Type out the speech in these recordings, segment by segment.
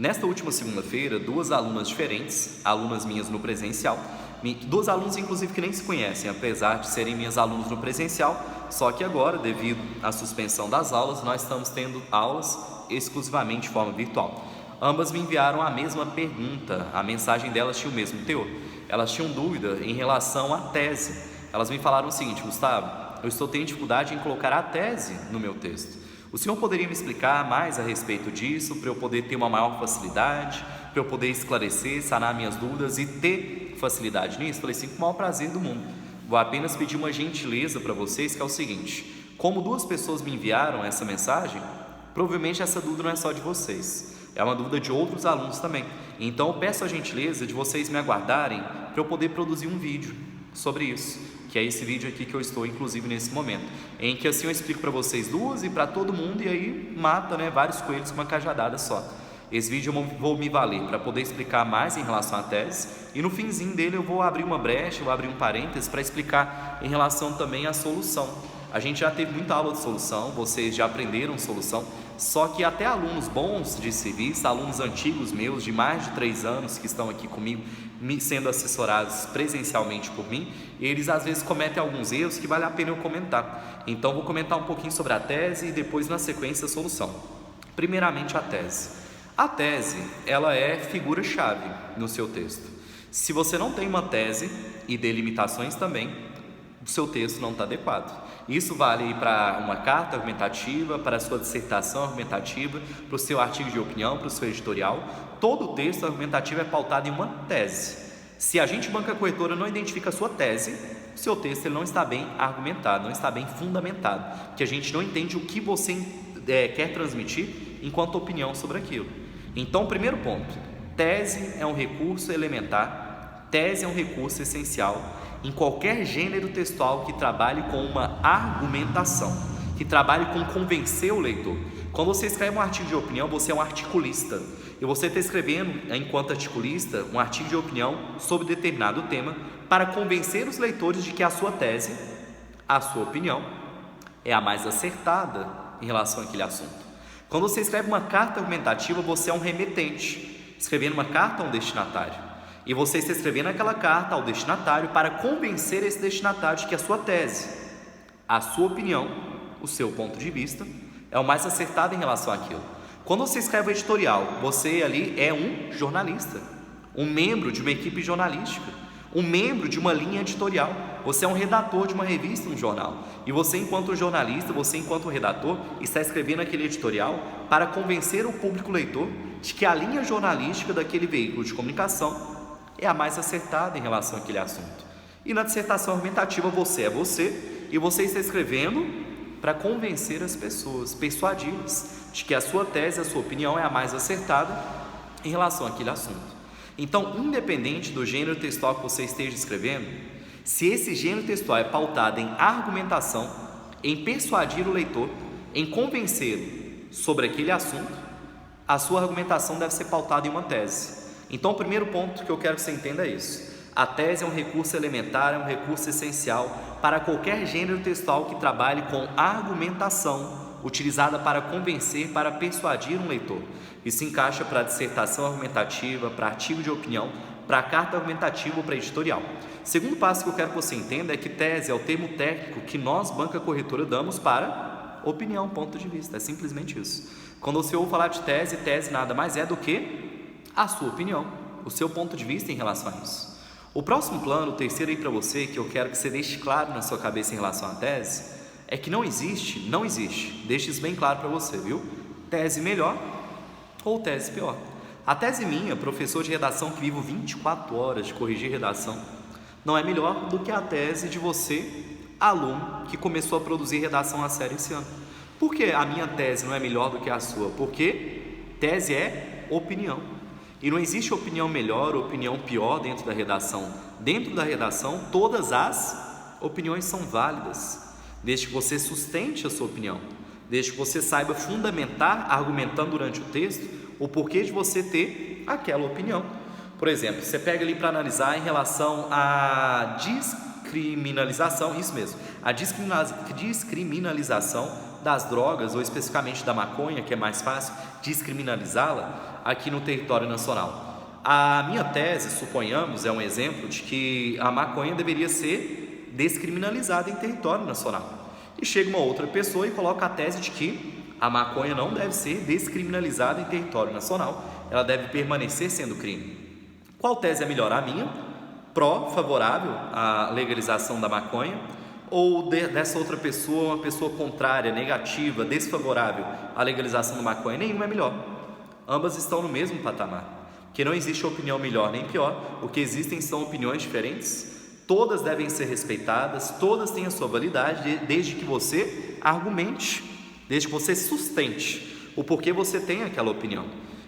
Nesta última segunda-feira, duas alunas diferentes, alunas minhas no presencial, duas alunas inclusive que nem se conhecem, apesar de serem minhas alunas no presencial, só que agora, devido à suspensão das aulas, nós estamos tendo aulas exclusivamente de forma virtual. Ambas me enviaram a mesma pergunta, a mensagem delas tinha o mesmo teor. Elas tinham dúvida em relação à tese. Elas me falaram o seguinte: Gustavo, eu estou tendo dificuldade em colocar a tese no meu texto. O senhor poderia me explicar mais a respeito disso, para eu poder ter uma maior facilidade, para eu poder esclarecer, sanar minhas dúvidas e ter facilidade nisso? Falei assim, com o maior prazer do mundo. Vou apenas pedir uma gentileza para vocês, que é o seguinte: como duas pessoas me enviaram essa mensagem, provavelmente essa dúvida não é só de vocês, é uma dúvida de outros alunos também. Então eu peço a gentileza de vocês me aguardarem para eu poder produzir um vídeo sobre isso, que é esse vídeo aqui que eu estou inclusive nesse momento, em que assim eu explico para vocês duas e para todo mundo, e aí mata, vários coelhos com uma cajadada só. Esse vídeo eu vou me valer para poder explicar mais em relação à tese, e no finzinho dele eu vou abrir uma brecha, eu vou abrir um parênteses para explicar em relação também à solução. A gente já teve muita aula de solução, vocês já aprenderam solução, só que até alunos bons de serviço, alunos antigos meus, de mais de 3 anos, que estão aqui comigo, sendo assessorados presencialmente por mim, eles às vezes cometem alguns erros que vale a pena eu comentar. Então vou comentar um pouquinho sobre a tese e depois na sequência a solução. Primeiramente a tese. A tese, ela é figura-chave no seu texto. Se você não tem uma tese e delimitações também, o seu texto não está adequado. Isso vale para uma carta argumentativa, para a sua dissertação argumentativa, para o seu artigo de opinião, para o seu editorial. Todo o texto argumentativo é pautado em uma tese. Se a gente, banca corretora, não identifica a sua tese, o seu texto ele não está bem argumentado, não está bem fundamentado, que a gente não entende o que você quer transmitir enquanto opinião sobre aquilo. Então, primeiro ponto, tese é um recurso elementar, tese é um recurso essencial em qualquer gênero textual que trabalhe com uma argumentação, que trabalhe com convencer o leitor. Quando você escreve um artigo de opinião, você é um articulista, e você está escrevendo, enquanto articulista, um artigo de opinião sobre determinado tema para convencer os leitores de que a sua tese, a sua opinião, é a mais acertada em relação àquele assunto. Quando você escreve uma carta argumentativa, você é um remetente, escrevendo uma carta a um destinatário. E você está escrevendo aquela carta ao destinatário para convencer esse destinatário de que a sua tese, a sua opinião, o seu ponto de vista, é o mais acertado em relação àquilo. Quando você escreve o editorial, você ali é um jornalista, um membro de uma equipe jornalística, um membro de uma linha editorial. Você é um redator de uma revista, um jornal. E você, enquanto jornalista, você, enquanto redator, está escrevendo aquele editorial para convencer o público leitor de que a linha jornalística daquele veículo de comunicação é a mais acertada em relação àquele assunto. E na dissertação argumentativa você é você, e você está escrevendo para convencer as pessoas, persuadi-las de que a sua tese, a sua opinião é a mais acertada em relação àquele assunto. Então, independente do gênero textual que você esteja escrevendo, se esse gênero textual é pautado em argumentação, em persuadir o leitor, em convencê-lo sobre aquele assunto, a sua argumentação deve ser pautada em uma tese. Então, o primeiro ponto que eu quero que você entenda é isso. A tese é um recurso elementar, é um recurso essencial para qualquer gênero textual que trabalhe com argumentação, utilizada para convencer, para persuadir um leitor. Isso se encaixa para dissertação argumentativa, para artigo de opinião, para carta argumentativa ou para editorial. O segundo passo que eu quero que você entenda é que tese é o termo técnico que nós, banca corretora, damos para opinião, ponto de vista. É simplesmente isso. Quando você ouve falar de tese, tese nada mais é do que a sua opinião, o seu ponto de vista em relação a isso. O próximo plano, o terceiro aí para você, que eu quero que você deixe claro na sua cabeça em relação à tese, é que não existe, deixe isso bem claro para você, viu? Tese melhor ou tese pior. A tese minha, professor de redação que vivo 24 horas de corrigir redação, não é melhor do que a tese de você, aluno, que começou a produzir redação a sério esse ano. Por que a minha tese não é melhor do que a sua? Porque tese é opinião. E não existe opinião melhor ou opinião pior dentro da redação. Dentro da redação, todas as opiniões são válidas, desde que você sustente a sua opinião, desde que você saiba fundamentar, argumentando durante o texto, o porquê de você ter aquela opinião. Por exemplo, você pega ali para analisar em relação à descriminalização, isso mesmo, a descriminalização das drogas, ou especificamente da maconha, que é mais fácil descriminalizá-la aqui no território nacional. A minha tese, suponhamos, é um exemplo de que a maconha deveria ser descriminalizada em território nacional. E chega uma outra pessoa e coloca a tese de que a maconha não deve ser descriminalizada em território nacional, ela deve permanecer sendo crime. Qual tese é melhor? A minha, favorável à legalização da maconha, ou dessa outra pessoa, uma pessoa contrária, negativa, desfavorável à legalização da maconha? Nenhuma é melhor. Ambas estão no mesmo patamar, que não existe opinião melhor nem pior, o que existem são opiniões diferentes, todas devem ser respeitadas, todas têm a sua validade, desde que você argumente, desde que você sustente o porquê você tem aquela opinião.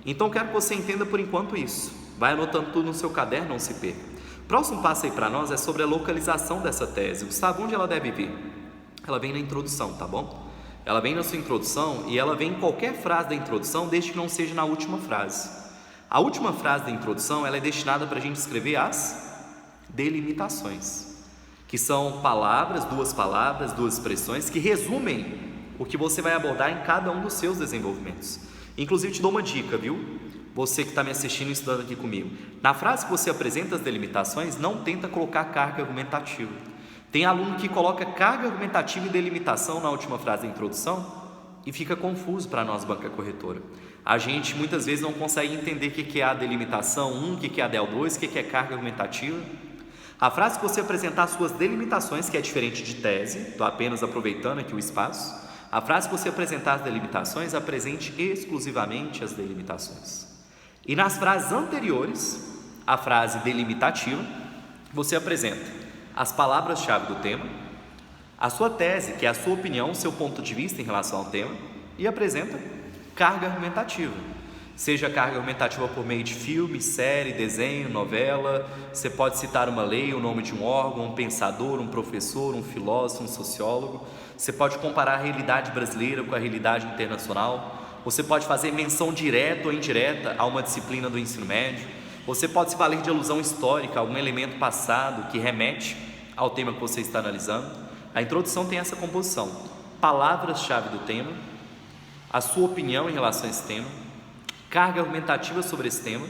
Então quero que você entenda por enquanto isso, vai anotando tudo no seu caderno, não se perca. Próximo passo aí para nós é sobre a localização dessa tese. Gustavo, onde ela deve vir? Ela vem na introdução, tá bom? Ela vem na sua introdução e ela vem em qualquer frase da introdução, desde que não seja na última frase. A última frase da introdução, ela é destinada para a gente escrever as delimitações, que são palavras, duas expressões que resumem o que você vai abordar em cada um dos seus desenvolvimentos. Inclusive te dou uma dica, viu? Você que está me assistindo e estudando aqui comigo, na frase que você apresenta as delimitações, não tenta colocar carga argumentativa. Tem aluno que coloca carga argumentativa e delimitação na última frase da introdução e fica confuso para nós, banca corretora. A gente muitas vezes não consegue entender o que é a delimitação 1, o que é a del 2, o que é carga argumentativa. A frase que você apresentar as suas delimitações, que é diferente de tese, estou apenas aproveitando aqui o espaço. A frase que você apresentar as delimitações, apresente exclusivamente as delimitações. E nas frases anteriores, a frase delimitativa, você apresenta as palavras-chave do tema, a sua tese, que é a sua opinião, o seu ponto de vista em relação ao tema, e apresenta carga argumentativa. Seja carga argumentativa por meio de filme, série, desenho, novela, você pode citar uma lei, o nome de um órgão, um pensador, um professor, um filósofo, um sociólogo. Você pode comparar a realidade brasileira com a realidade internacional. Você pode fazer menção direta ou indireta a uma disciplina do ensino médio. Você pode se valer de alusão histórica, algum elemento passado que remete ao tema que você está analisando. A introdução tem essa composição: palavras-chave do tema, a sua opinião em relação a esse tema, carga argumentativa sobre esse tema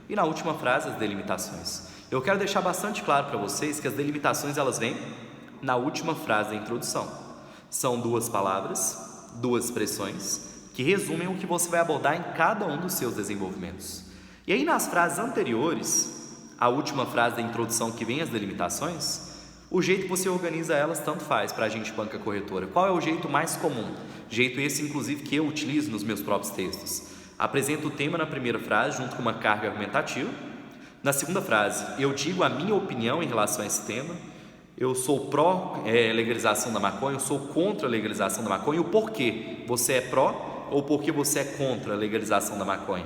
e na última frase as delimitações. Eu quero deixar bastante claro para vocês que as delimitações elas vêm na última frase da introdução. São duas palavras, duas expressões que resumem o que você vai abordar em cada um dos seus desenvolvimentos. E aí nas frases anteriores, a última frase da introdução que vem as delimitações, o jeito que você organiza elas tanto faz para a gente, banca corretora. Qual é o jeito mais comum? Jeito esse inclusive que eu utilizo nos meus próprios textos. Apresento o tema na primeira frase junto com uma carga argumentativa. Na segunda frase, eu digo a minha opinião em relação a esse tema. Eu sou pró-legalização da maconha, eu sou contra a legalização da maconha. O porquê você é pró ou porque você é contra a legalização da maconha.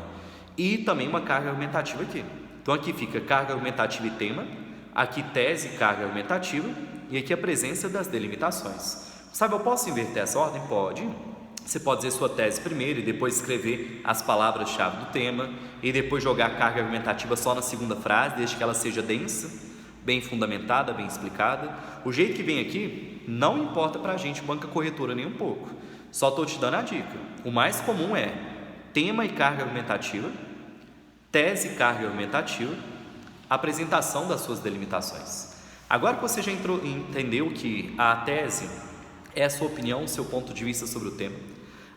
E também uma carga argumentativa aqui. Então aqui fica carga argumentativa e tema, aqui tese e carga argumentativa, e aqui a presença das delimitações. Sabe, eu posso inverter essa ordem? Pode. Você pode dizer sua tese primeiro e depois escrever as palavras-chave do tema, e depois jogar a carga argumentativa só na segunda frase, desde que ela seja densa, bem fundamentada, bem explicada. O jeito que vem aqui não importa para a gente, banca corretora, nem um pouco. Só estou te dando a dica. O mais comum é tema e carga argumentativa, tese e carga argumentativa, apresentação das suas delimitações. Agora que você já entendeu que a tese é a sua opinião, o seu ponto de vista sobre o tema,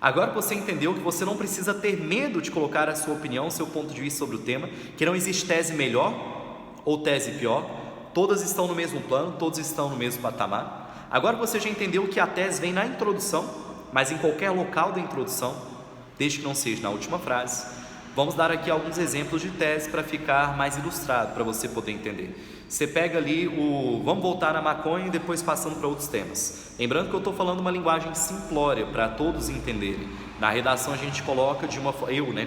agora que você entendeu que você não precisa ter medo de colocar a sua opinião, o seu ponto de vista sobre o tema, que não existe tese melhor ou tese pior, todas estão no mesmo plano, todos estão no mesmo patamar. Agora que você já entendeu que a tese vem na introdução, mas em qualquer local da introdução, desde que não seja na última frase, vamos dar aqui alguns exemplos de tese para ficar mais ilustrado, para você poder entender. Você pega ali vamos voltar na maconha e depois passando para outros temas. Lembrando que eu estou falando uma linguagem simplória para todos entenderem. Na redação a gente coloca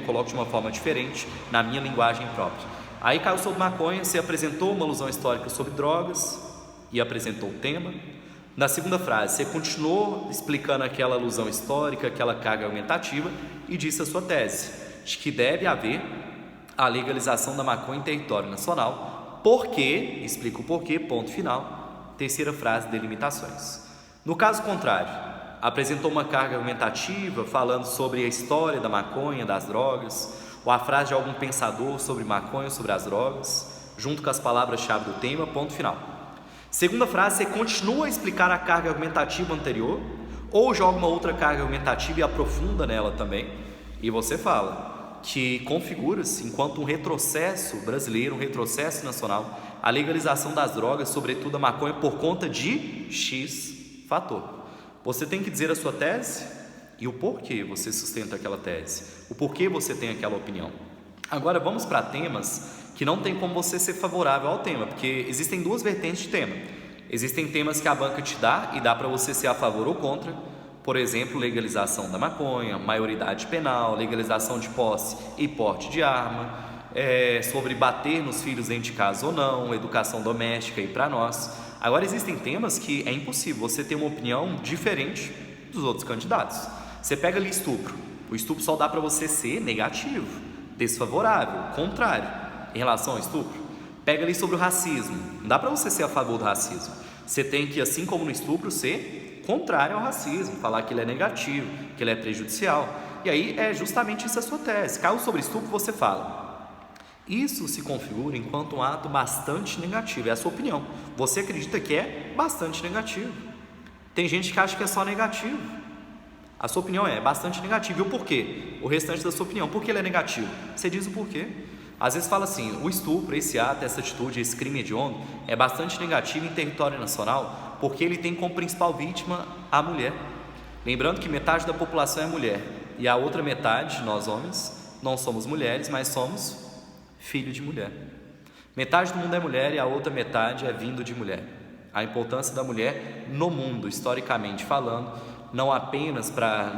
coloco de uma forma diferente, na minha linguagem própria. Aí caiu sobre maconha, você apresentou uma alusão histórica sobre drogas e apresentou o tema. Na segunda frase, você continuou explicando aquela alusão histórica, aquela carga argumentativa e disse a sua tese, de que deve haver a legalização da maconha em território nacional, porque, explica o porquê, ponto final. Terceira frase, delimitações. No caso contrário, apresentou uma carga argumentativa falando sobre a história da maconha, das drogas, ou a frase de algum pensador sobre maconha, sobre as drogas, junto com as palavras-chave do tema, ponto final. Segunda frase, você continua a explicar a carga argumentativa anterior, ou joga uma outra carga argumentativa e aprofunda nela também, e você fala que configura-se, enquanto um retrocesso brasileiro, um retrocesso nacional, a legalização das drogas, sobretudo a maconha, por conta de X fator. Você tem que dizer a sua tese e o porquê você sustenta aquela tese, o porquê você tem aquela opinião. Agora vamos para temas que não tem como você ser favorável ao tema, porque existem duas vertentes de tema. Existem temas que a banca te dá e dá para você ser a favor ou contra, por exemplo, legalização da maconha, maioridade penal, legalização de posse e porte de arma, sobre bater nos filhos dentro de casa ou não, educação doméstica e para nós. Agora existem temas que é impossível você ter uma opinião diferente dos outros candidatos. Você pega ali estupro, o estupro só dá para você ser negativo, desfavorável, contrário em relação ao estupro. Pega ali sobre o racismo, não dá para você ser a favor do racismo, você tem que, assim como no estupro, ser contrário ao racismo, falar que ele é negativo, que ele é prejudicial, e aí é justamente isso a sua tese. Caiu sobre estupro, você fala, isso se configura enquanto um ato bastante negativo, é a sua opinião, você acredita que é bastante negativo, tem gente que acha que é só negativo, a sua opinião é bastante negativa, e o porquê? O restante da sua opinião, por que ele é negativo? Você diz o porquê. Às vezes fala assim, o estupro, esse ato, essa atitude, esse crime hediondo é bastante negativo em território nacional porque ele tem como principal vítima a mulher. Lembrando que metade da população é mulher e a outra metade, nós homens, não somos mulheres, mas somos filho de mulher. Metade do mundo é mulher e a outra metade é vindo de mulher. A importância da mulher no mundo, historicamente falando, não apenas para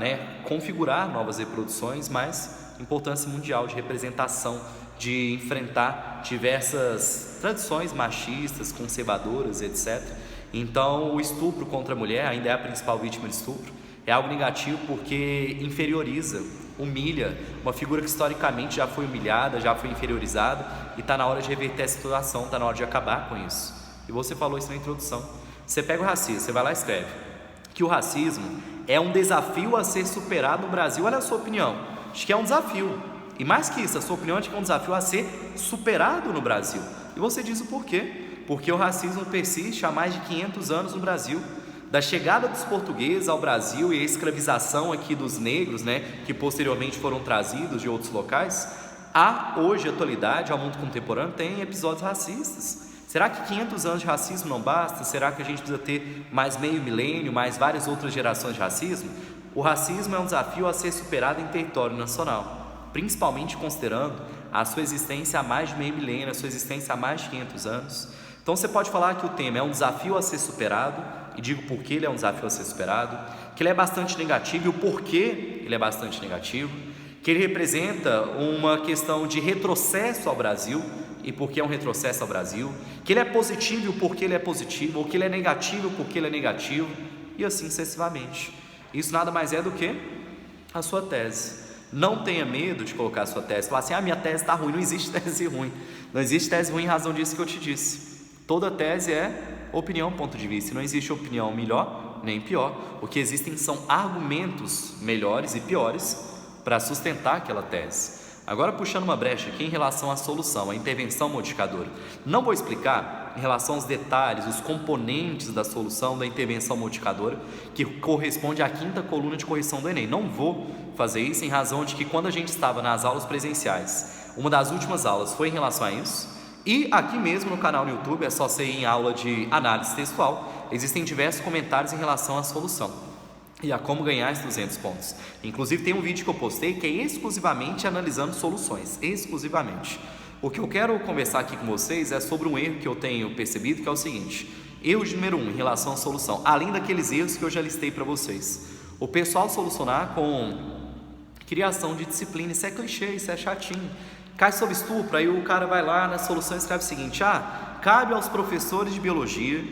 configurar novas reproduções, mas importância mundial de representação, de enfrentar diversas tradições machistas, conservadoras, etc. Então o estupro contra a mulher ainda é a principal vítima de estupro, é algo negativo porque inferioriza, humilha uma figura que historicamente já foi humilhada, já foi inferiorizada, e está na hora de reverter essa situação, está na hora de acabar com isso. E você falou isso na introdução. Você pega o racismo, você vai lá e escreve que o racismo é um desafio a ser superado no Brasil. Olha a sua opinião, acho que é um desafio. E mais que isso, a sua opinião é de que é um desafio a ser superado no Brasil. E você diz o porquê? Porque o racismo persiste há mais de 500 anos no Brasil. Da chegada dos portugueses ao Brasil e a escravização aqui dos negros, que posteriormente foram trazidos de outros locais, há hoje, atualidade, ao mundo contemporâneo, tem episódios racistas. Será que 500 anos de racismo não basta? Será que a gente precisa ter mais meio milênio, mais várias outras gerações de racismo? O racismo é um desafio a ser superado em território nacional, principalmente considerando a sua existência há mais de meio milênio, a sua existência há mais de 500 anos. Então você pode falar que o tema é um desafio a ser superado, e digo por que ele é um desafio a ser superado, que ele é bastante negativo e o porquê ele é bastante negativo, que ele representa uma questão de retrocesso ao Brasil, e por que é um retrocesso ao Brasil, que ele é positivo e o porquê ele é positivo, ou que ele é negativo e o porquê ele é negativo, e assim sucessivamente. Isso nada mais é do que a sua tese. Não tenha medo de colocar a sua tese, falar assim, minha tese está ruim. Não existe tese ruim, não existe tese ruim em razão disso que eu te disse. Toda tese é opinião, ponto de vista, não existe opinião melhor nem pior. O que existem são argumentos melhores e piores para sustentar aquela tese. Agora puxando uma brecha aqui em relação à solução, à intervenção modificadora. Não vou explicar em relação aos detalhes, os componentes da solução da intervenção modificadora, que corresponde à 5ª coluna de correção do Enem. Não vou fazer isso em razão de que quando a gente estava nas aulas presenciais, uma das últimas aulas foi em relação a isso, e aqui mesmo no canal no YouTube, é só você ir em aula de análise textual, existem diversos comentários em relação à solução e a como ganhar esses 200 pontos. Inclusive tem um vídeo que eu postei que é exclusivamente analisando soluções, exclusivamente. O que eu quero conversar aqui com vocês é sobre um erro que eu tenho percebido, que é o seguinte: erro de número 1 em relação à solução, além daqueles erros que eu já listei para vocês. O pessoal solucionar com criação de disciplina, isso é clichê, isso é chatinho. Cai sobre estupro, aí o cara vai lá na solução e escreve o seguinte: cabe aos professores de biologia,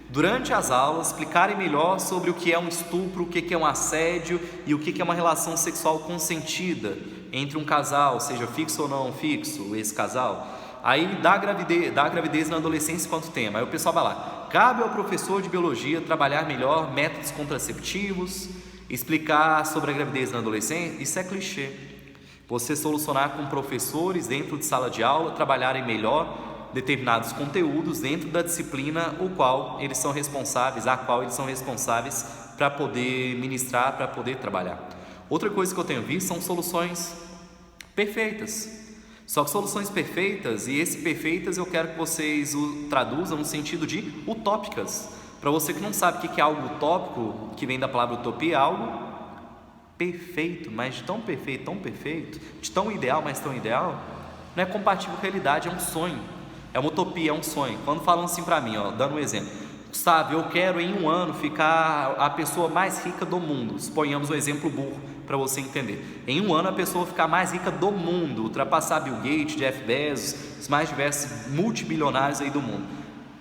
durante as aulas, explicarem melhor sobre o que é um estupro, o que é um assédio e o que é uma relação sexual consentida entre um casal, seja fixo ou não fixo, esse casal. Aí dá gravidez na adolescência quanto tempo? Aí o pessoal vai lá, cabe ao professor de biologia trabalhar melhor métodos contraceptivos, explicar sobre a gravidez na adolescência. Isso é clichê. Você solucionar com professores dentro de sala de aula, trabalharem melhor determinados conteúdos dentro da disciplina a qual eles são responsáveis para poder ministrar, para poder trabalhar. Outra coisa que eu tenho visto são soluções perfeitas. Só que soluções perfeitas, e esse perfeitas eu quero que vocês o traduzam no sentido de utópicas. Para você que não sabe o que é algo utópico, que vem da palavra utopia, é algo perfeito, mas de tão perfeito, de tão ideal, mas tão ideal, não é compatível com a realidade, é um sonho, é uma utopia, é um sonho. Quando falam assim para mim, dando um exemplo, Gustavo, eu quero em 1 ano ficar a pessoa mais rica do mundo, suponhamos um exemplo burro para você entender, em 1 ano a pessoa ficar mais rica do mundo, ultrapassar Bill Gates, Jeff Bezos, os mais diversos multibilionários aí do mundo.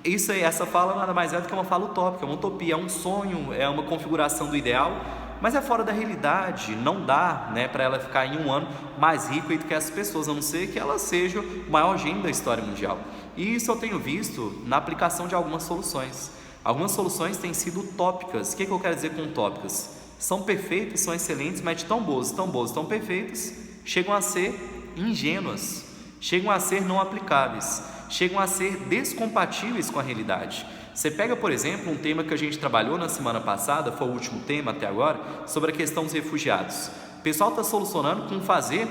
Isso aí, essa fala nada mais é do que uma fala utópica, é uma utopia, é um sonho, é uma configuração do ideal, mas é fora da realidade. Não dá, para ela ficar em 1 ano mais rica do que essas pessoas, a não ser que ela seja o maior gênio da história mundial. E isso eu tenho visto na aplicação de algumas soluções. Algumas soluções têm sido utópicas. O que eu quero dizer com utópicas? São perfeitas, são excelentes, mas de tão boas, tão perfeitas, chegam a ser ingênuas, chegam a ser não aplicáveis, chegam a ser descompatíveis com a realidade. Você pega, por exemplo, um tema que a gente trabalhou na semana passada, foi o último tema até agora, sobre a questão dos refugiados. O pessoal está solucionando com fazer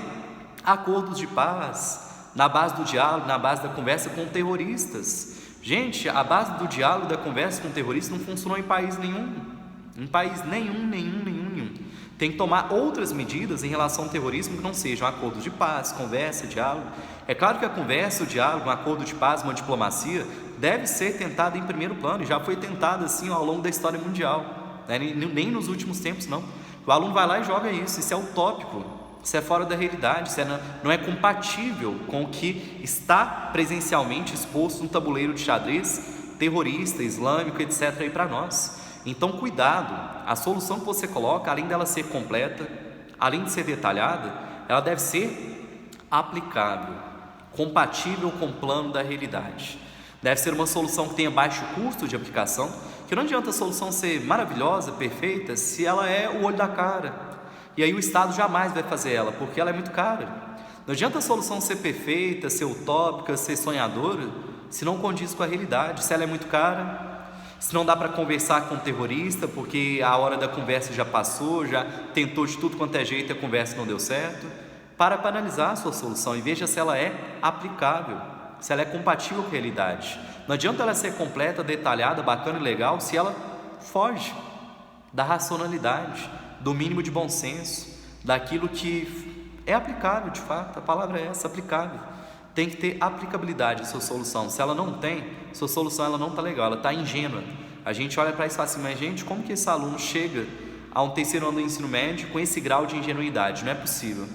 acordos de paz, na base do diálogo, na base da conversa com terroristas. Gente, a base do diálogo, da conversa com terroristas não funcionou em país nenhum. Em país nenhum. Tem que tomar outras medidas em relação ao terrorismo que não sejam acordos de paz, conversa, diálogo. É claro que a conversa, o diálogo, um acordo de paz, uma diplomacia, deve ser tentada em primeiro plano, e já foi tentada assim ao longo da história mundial, nem nos últimos tempos não. O aluno vai lá e joga isso é utópico, isso é fora da realidade, isso não é compatível com o que está presencialmente exposto no tabuleiro de xadrez terrorista, islâmico, etc. aí para nós. Então cuidado, a solução que você coloca, além dela ser completa, além de ser detalhada, ela deve ser aplicável, compatível com o plano da realidade. Deve ser uma solução que tenha baixo custo de aplicação, que não adianta a solução ser maravilhosa, perfeita, se ela é o olho da cara. E aí o Estado jamais vai fazer ela, porque ela é muito cara. Não adianta a solução ser perfeita, ser utópica, ser sonhadora, se não condiz com a realidade, se ela é muito cara, se não dá para conversar com o terrorista, porque a hora da conversa já passou, já tentou de tudo quanto é jeito e a conversa não deu certo. Para analisar a sua solução e veja se ela é aplicável, se ela é compatível com a realidade. Não adianta ela ser completa, detalhada, bacana e legal se ela foge da racionalidade, do mínimo de bom senso, daquilo que é aplicável de fato. A palavra é essa, aplicável. Tem que ter aplicabilidade a sua solução. Se ela não tem, sua solução ela não está legal, ela está ingênua. A gente olha para isso e fala assim, mas gente, como que esse aluno chega a um terceiro ano do ensino médio com esse grau de ingenuidade? Não é possível.